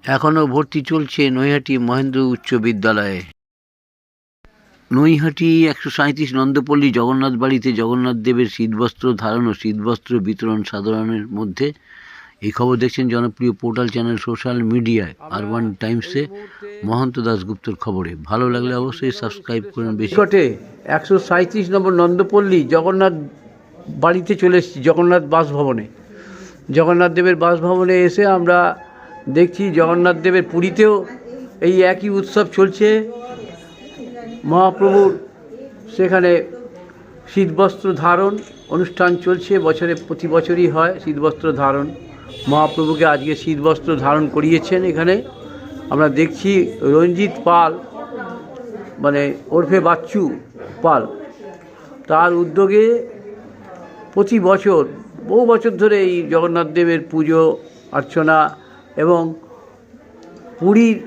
এখনও ভর্তি চলছে নৈহাটি মহেন্দ্র উচ্চ বিদ্যালয়ে। নৈহাটি 137 নন্দপল্লী জগন্নাথ বাড়িতে জগন্নাথ দেবের শীতবস্ত্র ধারণ ও শীতবস্ত্র বিতরণ সাধারণের মধ্যে। এই খবর দেখছেন জনপ্রিয় পোর্টাল চ্যানেল সোশ্যাল মিডিয়ায় আরবান টাইমসে মহন্ত দাশগুপ্তর খবরে। ভালো লাগলে অবশ্যই সাবস্ক্রাইব করুন। বেশি নিকটে 137 নম্বর নন্দপল্লী জগন্নাথ বাড়িতে চলে এসেছি, জগন্নাথ বাসভবনে। জগন্নাথ দেবের বাসভবনে এসে আমরা দেখছি জগন্নাথ দেবের পুরীতেও এই একই উৎসব চলছে। মহাপ্রভুর সেখানে শীতবস্ত্র ধারণ অনুষ্ঠান চলছে, প্রতি বছরই হয় শীতবস্ত্র ধারণ। মহাপ্রভুকে আজকে শীতবস্ত্র ধারণ করিয়েছেন। এখানে আমরা দেখছি রঞ্জিত পাল, মানে ওরফে বাচ্চু পাল, তার উদ্যোগে প্রতি বছর বহু বছর ধরে এই জগন্নাথ দেবের পুজো অর্চনা এবং পুরীর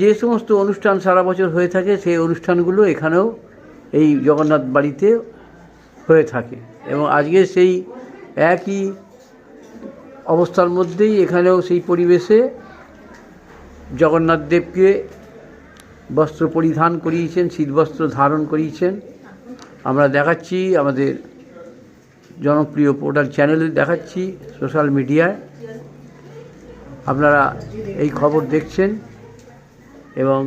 যে সমস্ত অনুষ্ঠান সারা বছর হয়ে থাকে সেই অনুষ্ঠানগুলো এখানেও এই জগন্নাথ বাড়িতে হয়ে থাকে। এবং আজকে সেই একই অবস্থার মধ্যেই এখানেও সেই পরিবেশে জগন্নাথ দেবকে বস্ত্র পরিধান করিয়েছেন, শীতবস্ত্র ধারণ করিয়েছেন। আমরা দেখাচ্ছি আমাদের জনপ্রিয় পোর্টাল চ্যানেলে, দেখাচ্ছি সোশ্যাল মিডিয়ায়, আপনারা এই খবর দেখছেন। এবং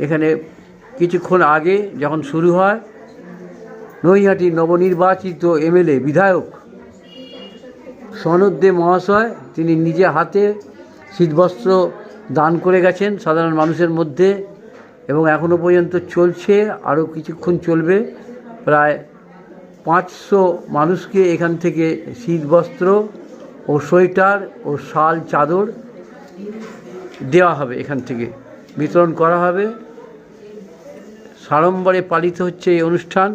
এখানে কিছুক্ষণ আগে যখন শুরু হয়, নৈহাটির নবনির্বাচিত এমএলএ বিধায়ক সনদ দে মহাশয় তিনি নিজে হাতে শীতবস্ত্র দান করে গেছেন সাধারণ মানুষের মধ্যে। এবং এখনও পর্যন্ত চলছে, আরও কিছুক্ষণ চলবে। প্রায় 500 মানুষকে এখান থেকে শীতবস্ত্র ও সোয়েটার ও শাল চাদর দেওয়া হবে, এখান থেকে বিতরণ করা হবে। সাড়ম্বরে পালিত হচ্ছে এই অনুষ্ঠান।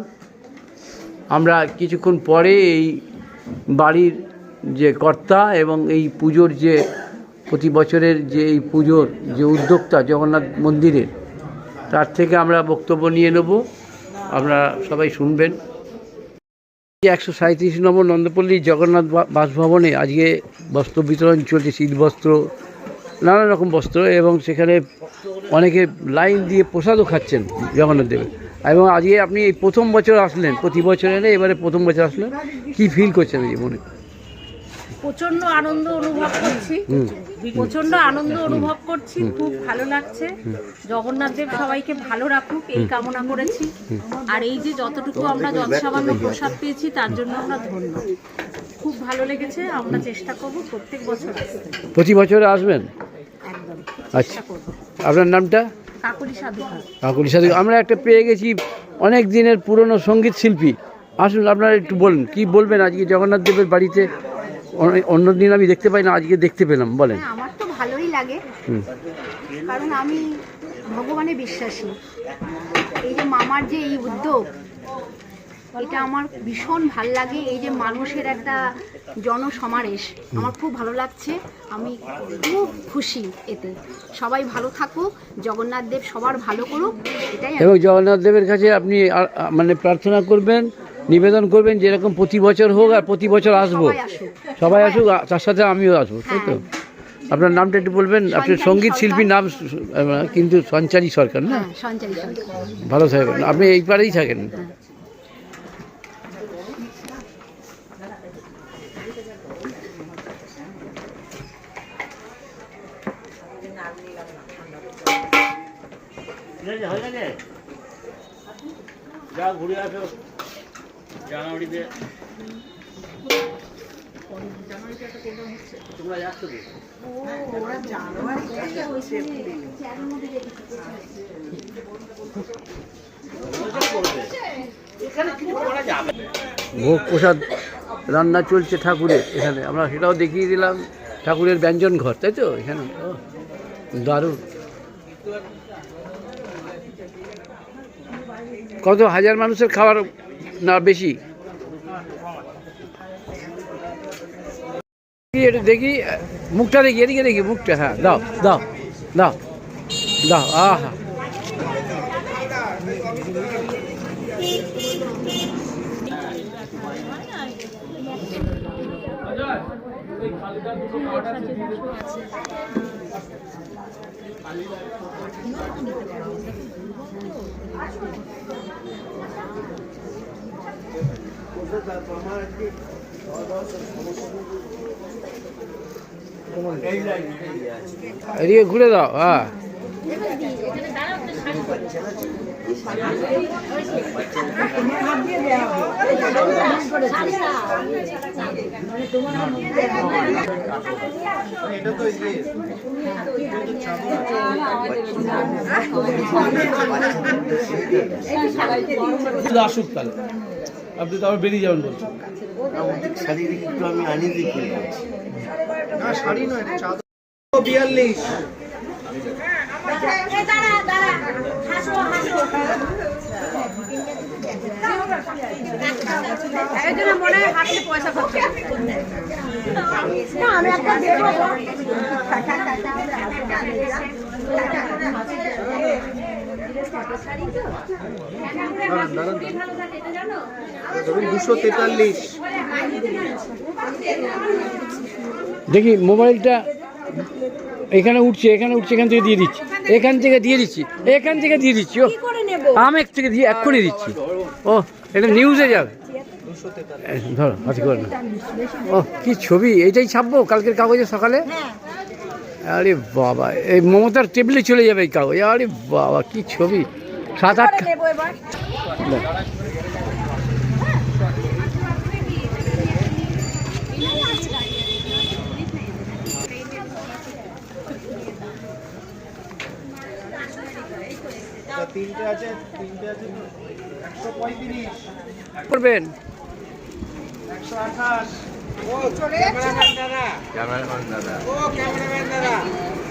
আমরা কিছুক্ষণ পরে এই বাড়ির যে কর্তা এবং এই পুজোর যে প্রতি বছরের যে এই পুজোর যে উদ্যোক্তা জগন্নাথ মন্দিরের, তার থেকে আমরা বক্তব্য নিয়ে নেব, আপনারা সবাই শুনবেন। 137 নম্বর নন্দপল্লী জগন্নাথ বাসভবনে আজকে বস্ত্র বিতরণ চলছে, শীতবস্ত্র, নানা রকম বস্ত্র, এবং সেখানে অনেকে লাইন দিয়ে প্রসাদও খাচ্ছেন জগন্নাথ দেবের। এবং আজকে আপনি এই প্রথম বছর আসলেন, প্রতি বছর এলে এবারে প্রথম বছর আসলেন, কি ফিল করছেন এই মনে? প্রচন্ড আনন্দ অনুভব করছি, প্রচন্ড আনন্দ অনুভব করছি, খুব ভালো লাগছে। জগন্নাথ দেব সবাইকে ভালো রাখুক এই কামনা করেছি। আর এই যে যতটুকু আমরা যৎসামান্য প্রসাদ পেয়েছি তার জন্য আমরা ধন্য, খুব ভালো লেগেছে। আমরা চেষ্টা করব প্রত্যেক বছর আসতে। প্রতি বছর আসবেন? একদম আচ্ছা, আপনার নামটা? কাকুলি সাধুঘাট। কাকুলি সাধু। আমরা একটা পেয়ে গেছি অনেক দিনের পুরনো সঙ্গীত শিল্পী। আসুন, আপনারা একটু বলুন, কি বলবেন আজকে জগন্নাথ দেবের বাড়িতে? অন্যদিন আমি দেখতে পাই না, আজকে দেখতে পেলাম, বলেন। আমার তো ভালোই লাগে, কারণ আমি ভগবানে বিশ্বাসী। এই যে মামার যে এই উদ্যোগ, এটা আমার ভীষণ ভাল লাগে। এই যে মানুষের একটা জনসমাবেশ, আমার খুব ভালো লাগছে। আমি খুব খুশি এতে। সবাই ভালো থাকুক, জগন্নাথ দেব সবার ভালো করুক, এটাই। এবং জগন্নাথ দেবের কাছে আপনি মানে প্রার্থনা করবেন, নিবেদন করবেন যেরকম প্রতি বছর হোক, আর প্রতি বছর আসবো, সবাই আসুক, তার সাথে আমিও আসবো, তাই তো? আপনার নামটা একটু বলবেন? আপনি সঙ্গীত শিল্পীর নাম কিন্তু সঞ্চারী সরকার, না? সঞ্চারী সরকার। ভালো থাকবেন, আপনি এই পারেই থাকেন। যা ঘুরে আসো জানুয়ারিতে। তোমরা যাচ্ছ কি? ভোগ প্রসাদ রান্না চলছে ঠাকুরের এখানে, আমরা সেটাও দেখিয়ে দিলাম। ঠাকুরের ব্যঞ্জন ঘর, তাই তো? এখানে দারুণ। কত হাজার মানুষের খাবার না বেশি? এটা দেখি, মুখটা দেখি, এদিকে দেখি মুখটা। হ্যাঁ, দাও দাও দাও দাও। আহা, এদিকে ঘুরে দাও। হ্যাঁ, আসুক তাহলে আপনি তো আবার বেরিয়ে যাবেন বলছেন। শারীরিক একটু আমি আনিজি ফিল করছি। না শাড়ি নয়, চাদর। 42 243। দেখি মোবাইলটা এখানে উঠছে, এখান থেকে দিয়ে দিচ্ছি, এখান থেকে দিয়ে দিচ্ছি। ও আমি এক থেকে দিয়ে এক্ষুনি দিচ্ছি। ও এটা নিউজে যাবে, ধরো হাতে করে না। ও কি ছবি, এইটাই ছাপবো কালকের কাগজে সকালে? আরে বাবা, এই মমতার টেবিলে চলে যাবে এই কাগজ। আরে বাবা কি ছবি, 7-8 তিনটে আছে 135 করবেন। 128। ও ক্যামেরাম্যান দাদা, ও ক্যামেরাম্যান দাদা,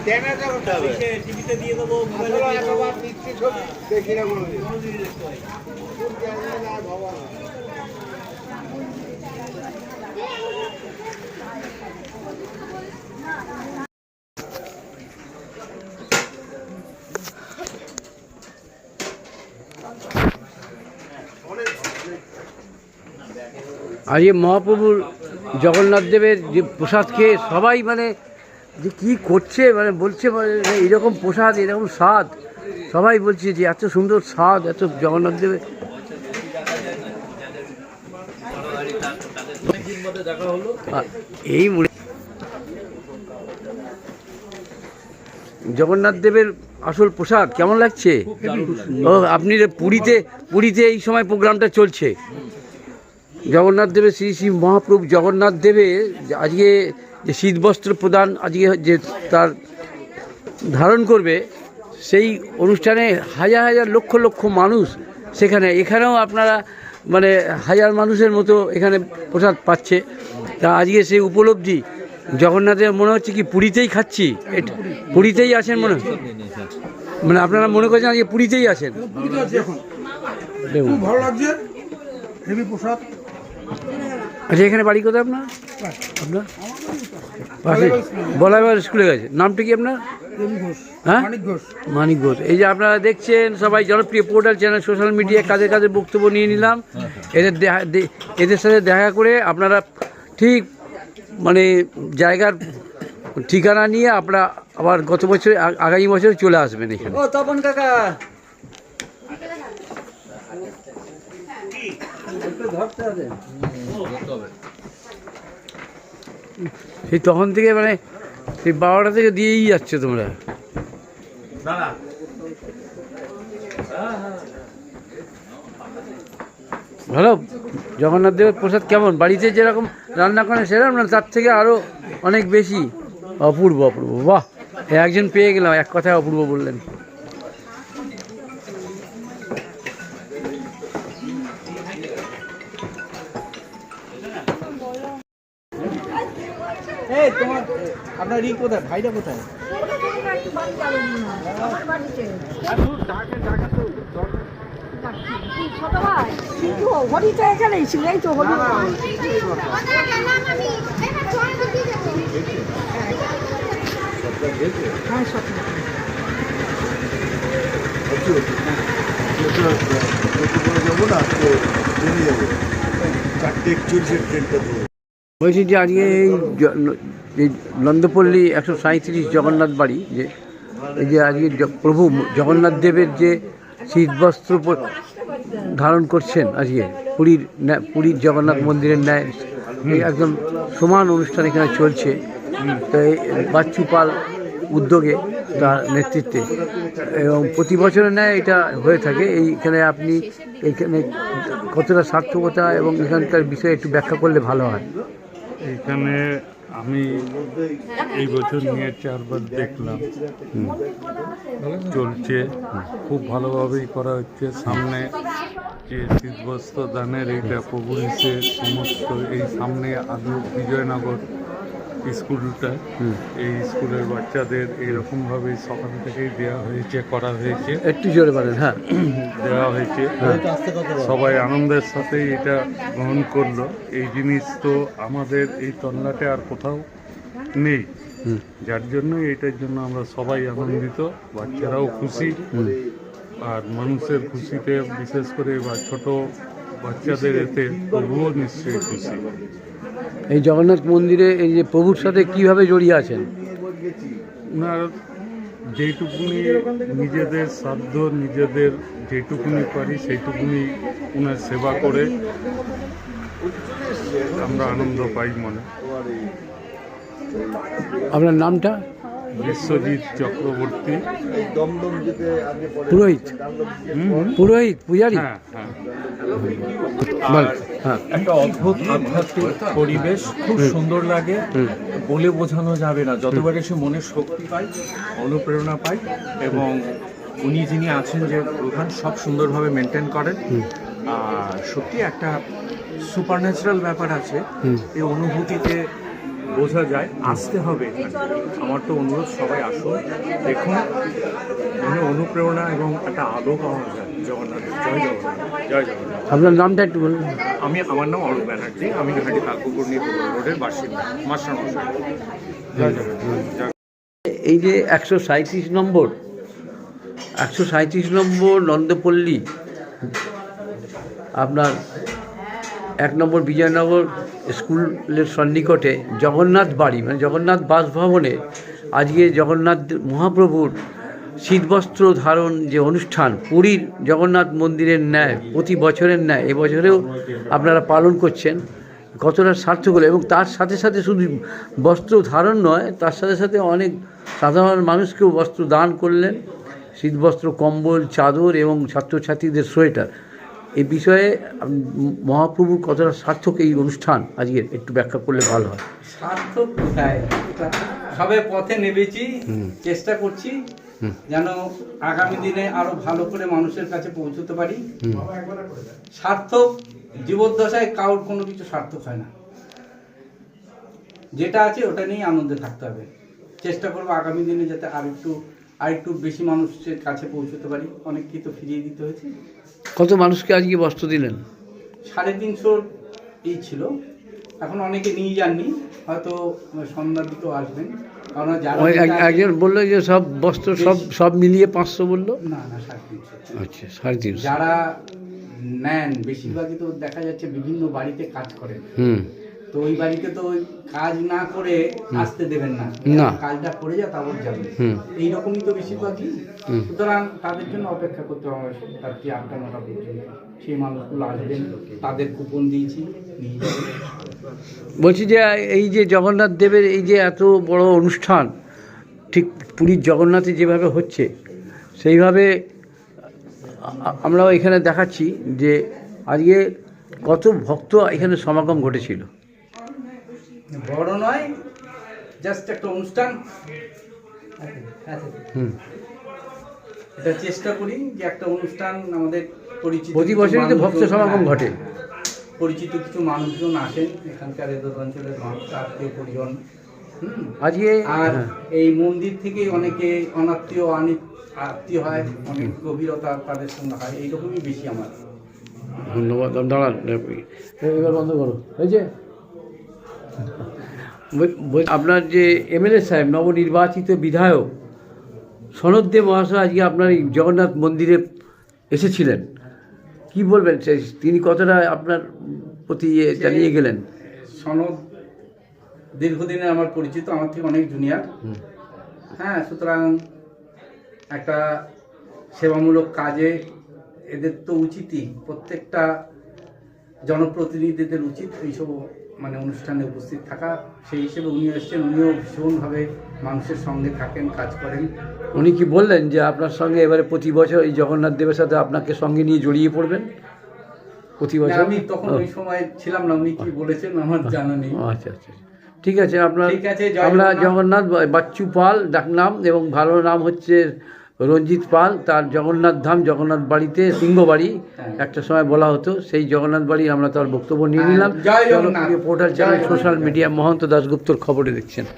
ক্যামেরাটা করতে হবে, টিভিতে দিয়ে দেবো, মোবাইলে দিয়ে দেবো। পিচ্ছি ছবি দেখি না কোনোদিন। আজকে মহাপ্রভুর জগন্নাথ দেবের যে প্রসাদ খেয়ে সবাই মানে যে কী করছে, মানে বলছে মানে এইরকম প্রসাদ, এরকম স্বাদ, সবাই বলছে যে এত সুন্দর স্বাদ, এত জগন্নাথ দেবের। এই জগন্নাথ দেবের আসল প্রসাদ কেমন লাগছে? ও আপনি পুরীতে এই সময় প্রোগ্রামটা চলছে। জগন্নাথ দেবের শ্রী শ্রী মহাপ্রভু জগন্নাথ দেবের আজকে যে শীতবস্ত্র প্রদান আজকে যে তার ধারণ করবে, সেই অনুষ্ঠানে হাজার হাজার লক্ষ লক্ষ মানুষ সেখানে, এখানেও আপনারা মানে হাজার মানুষের মতো এখানে প্রসাদ পাচ্ছে। তা আজকে সেই উপলব্ধি জগন্নাথের মনে হচ্ছে কি পুরীতেই খাচ্ছি, এটা পুরীতেই আছেন মনে হচ্ছে, মানে আপনারা মনে করছেন আজকে পুরীতেই আছেন। খুব ভালো লাগছে, হেভি প্রসাদ। আচ্ছা, এখানে বাড়ি কোথায় আপনার? পাশে বলাইবার স্কুলে গেছে। নামটা কি আপনার? হ্যাঁ, মানিক ঘোষ। এই যে আপনারা দেখছেন সবাই জনপ্রিয় পোর্টাল চ্যানেল সোশ্যাল মিডিয়ায় কাদের কাদের বক্তব্য নিয়ে নিলাম। এদের সাথে দেখা করে আপনারা ঠিক মানে জায়গার ঠিকানা নিয়ে আপনারা আবার গত বছর আগামী বছর চলে আসবেন এখানে। ও তপন কাকা, সেই তখন থেকে মানে সেই 12টা থেকে দিয়েই যাচ্ছে তোমরা। ভালো জগন্নাথ দেবের প্রসাদ কেমন? বাড়িতে যেরকম রান্না করেন সেরকম না, তার থেকে আরও অনেক বেশি? অপূর্ব অপূর্ব, বাহ, একজন পেয়ে গেলাম, এক কথায় অপূর্ব বললেন। এই তোমার আপনার কোথায়, ভাইটা কোথায়? যাবো না তো, 4:41 ট্রেনটা ধরবো। বলছি যে আজকে এই নন্দপল্লী 137 জগন্নাথ বাড়ি যে এই যে আজকে প্রভু জগন্নাথ দেবের যে শীতবস্ত্র ধারণ করছেন আজকে পুরীর জগন্নাথ মন্দিরের ন্যায় এই একদম সমান অনুষ্ঠান এখানে চলছে। তো এই বাচ্চু পাল উদ্যোগে তার নেতৃত্বে এবং প্রতি বছরের ন্যায় এটা হয়ে থাকে। এইখানে আপনি এইখানে কতটা সার্থকতা এবং এখানকার বিষয়ে একটু ব্যাখ্যা করলে ভালো হয়। এখানে আমি এই বছর নিয়ে 4 বার দেখলাম, চলছে খুব ভালোভাবেই করা হচ্ছে। সামনে যে শীতবস্ত্র দানের এইটা প্রভু এসে সমস্ত এই সামনে আদৌ বিজয়নগর স্কুলটা, এই স্কুলের বাচ্চাদের এইরকমভাবে সকাল থেকেই দেওয়া হয়েছে, করা হয়েছে, একটু জোরে বলেন। হ্যাঁ, দেওয়া হয়েছে। সবাই আনন্দের সাথে এটা গ্রহণ করলো। এই জিনিস তো আমাদের এই তল্লাটে আর কোথাও নেই, যার জন্য এইটার জন্য আমরা সবাই আনন্দিত, বাচ্চারাও খুশি, আর মানুষের খুশিতে বিশেষ করে বা ছোট বাচ্চাদের এতে প্রভুও নিশ্চয়ই খুশি। এই জগন্নাথ মন্দিরে এই যে প্রভুর সাথে কিভাবে জড়িয়ে আছেন? ওনার যেইটুকুনি নিজেদের সাধ্য, নিজেদের যেটুকুনি পারি সেইটুকুনি ওনার সেবা করে আমরা আনন্দ পাই মনে। আপনার নামটা? বিশ্বজিৎ চক্রবর্তী। পুরোহিত? পুরোহিত, পূজারী? হ্যাঁ হ্যাঁ। হ্যাঁ, একটা অদ্ভুত আধ্যাত্মিক পরিবেশ, খুব সুন্দর লাগে, বলে বোঝানো যাবে না। যতবার এসে মনের শক্তি পাই, অনুপ্রেরণা পাই, এবং উনি যিনি আছেন যে প্রধান, সব সুন্দরভাবে মেনটেন করেন। আর সত্যি একটা সুপারন্যাচারাল ব্যাপার আছে, এই অনুভূতিতে বোঝা যায়। আসতে হবে এখানে। আমার তো অনুরোধ, সবাই আসুন, দেখুন, মনে অনুপ্রেরণা এবং একটা আলো পাওয়া যায়। জগন্নাথ, জয় জগন্নাথ, জয় জগন্নাথ। আপনার নামটা একটু বলুন। আমার নাম অরূপ ব্যানার্জি, আমি ঘাটি তালপুকুর নিয়ে রোডের বাসিন্দা, মাস্টারমশাই। জয় জগন্নাথ। এই যে 137 নম্বর নন্দপল্লী, আপনার 1 নম্বর বিজয়নগর স্কুলের সন্নিকটে জগন্নাথ বাড়ি, মানে জগন্নাথ বাসভবনে আজকে জগন্নাথ মহাপ্রভুর শীতবস্ত্র ধারণ যে অনুষ্ঠান পুরীর জগন্নাথ মন্দিরের ন্যায় প্রতি বছরের ন্যায় এবছরেও আপনারা পালন করছেন, কতটা সার্থক হলো। এবং তার সাথে সাথে শুধু বস্ত্র ধারণ নয়, তার সাথে সাথে অনেক সাধারণ মানুষকেও বস্ত্র দান করলেন, শীতবস্ত্র, কম্বল, চাদর এবং ছাত্রছাত্রীদের সোয়েটার। এই বিষয়ে মহাপ্রভুর কতটা সার্থক এই অনুষ্ঠান আজকের একটু ব্যাখ্যা করলে ভালো হয়। সার্থক কোথায়, সবে পথে নেমেছি, চেষ্টা করছি যেন আগামী দিনে আরো ভালো করে মানুষের কাছে পৌঁছতে পারি। সার্থক জীবদ্দশায় কারোর কোনো কিছু সার্থক হয় না, যেটা আছে ওটা নিয়েই আনন্দে থাকতে হবে। চেষ্টা করবো আগামী দিনে যাতে আরেকটু বেশি মানুষের কাছে পৌঁছতে পারি। অনেককেই তো ফিরিয়ে দিতে হয়েছে। কত মানুষকে আজকে বস্ত্র দিলেন? 350 এই ছিল, এখন অনেকে নিয়ে যাননি, হয়তো সন্ধ্যার দিকেও আসবেন। কারণ যারা একজন বললো যে সব বস্ত্র সব মিলিয়ে 500 বললো। না 350। আচ্ছা, 350। যারা নেন বেশিরভাগই তো দেখা যাচ্ছে বিভিন্ন বাড়িতে কাজ করেন, তো ওই বাড়িতে তো ওই কাজ না করে আসতে দেবেন না, কাজটা করে যা তারপর যাবে, এইরকমই তো বেশিরভাগই। সুতরাং তাদের জন্য অপেক্ষা করতে হবে রাত্রি 8টা-9টা পর্যন্ত। সেই মানুষগুলো আসবেন, তাদের কুপন দিয়েছি, নিয়ে যাবেন। বলছি যে এই যে জগন্নাথ দেবের এই যে এত বড় অনুষ্ঠান ঠিক পুরীর জগন্নাথে যেভাবে হচ্ছে সেইভাবে আমরাও এখানে দেখাচ্ছি যে আজকে কত ভক্ত এখানে সমাগম ঘটেছিল। বড় নয়, জাস্ট একটা অনুষ্ঠান। এটা চেষ্টা করি যে একটা অনুষ্ঠান আমাদের পরিচিত, প্রতি বছরই তো ভক্ত সমাগম ঘটে। পরিচিত কিছু মানুষজন আসেন এখানকার এদের অঞ্চলের মানুষ, আত্মীয় পরিজন। আজকে আর এই মন্দির থেকে অনেকে অনাত্মীয় আত্মীয় হয়, অনেক গভীরতা তাদের সঙ্গে হয়, এইরকমই বেশি আমার। ধন্যবাদ। দাঁড়ান, এবার বন্ধ করো। হয়েছে? আপনার যে এমএলএ সাহেব, নবনির্বাচিত বিধায়ক সনদ দে মহাশয় আজকে আপনার এই জগন্নাথ মন্দিরে এসেছিলেন, কি বলবেন? তিনি কতটা আপনার প্রতি জানিয়ে গেলেন? সনদ দীর্ঘদিনের আমার পরিচিত, আমার থেকে অনেক জুনিয়র। হ্যাঁ, সুতরাং একটা সেবামূলক কাজে এদের তো উচিতই, প্রত্যেকটা জনপ্রতিনিধিদের উচিত এইসব মানে অনুষ্ঠানে উপস্থিত থাকা। সেই হিসেবে উনি এসছেন, উনিও ভীষণভাবে মানুষের সঙ্গে থাকেন, কাজ করেন। উনি কি বললেন যে আপনার সঙ্গে এবারে প্রতি বছর এই জগন্নাথ দেবের সাথে আপনাকে সঙ্গে নিয়ে জড়িয়ে পড়বেন প্রতি বছর? আমি তখন ওই সময় ছিলাম না, উনি কি বলেছেন আমার জানা নেই। আচ্ছা আচ্ছা, ঠিক আছে। আপনার ঠিক আছে, জয় আমরা জগন্নাথ। জগন্নাথ বাচ্চু পাল ডাকনাম, এবং ভালো নাম হচ্ছে রঞ্জিত পাল। তার জগন্নাথ ধাম, জগন্নাথ বাড়িতে সিংহবাড়ি একটা সময় বলা হতো, সেই জগন্নাথ বাড়ি আমরা তার বক্তব্য নিয়ে নিলাম। জয় Jagannath. Portal channel social media Mahanta দাশগুপ্তর খবরে দেখছেন।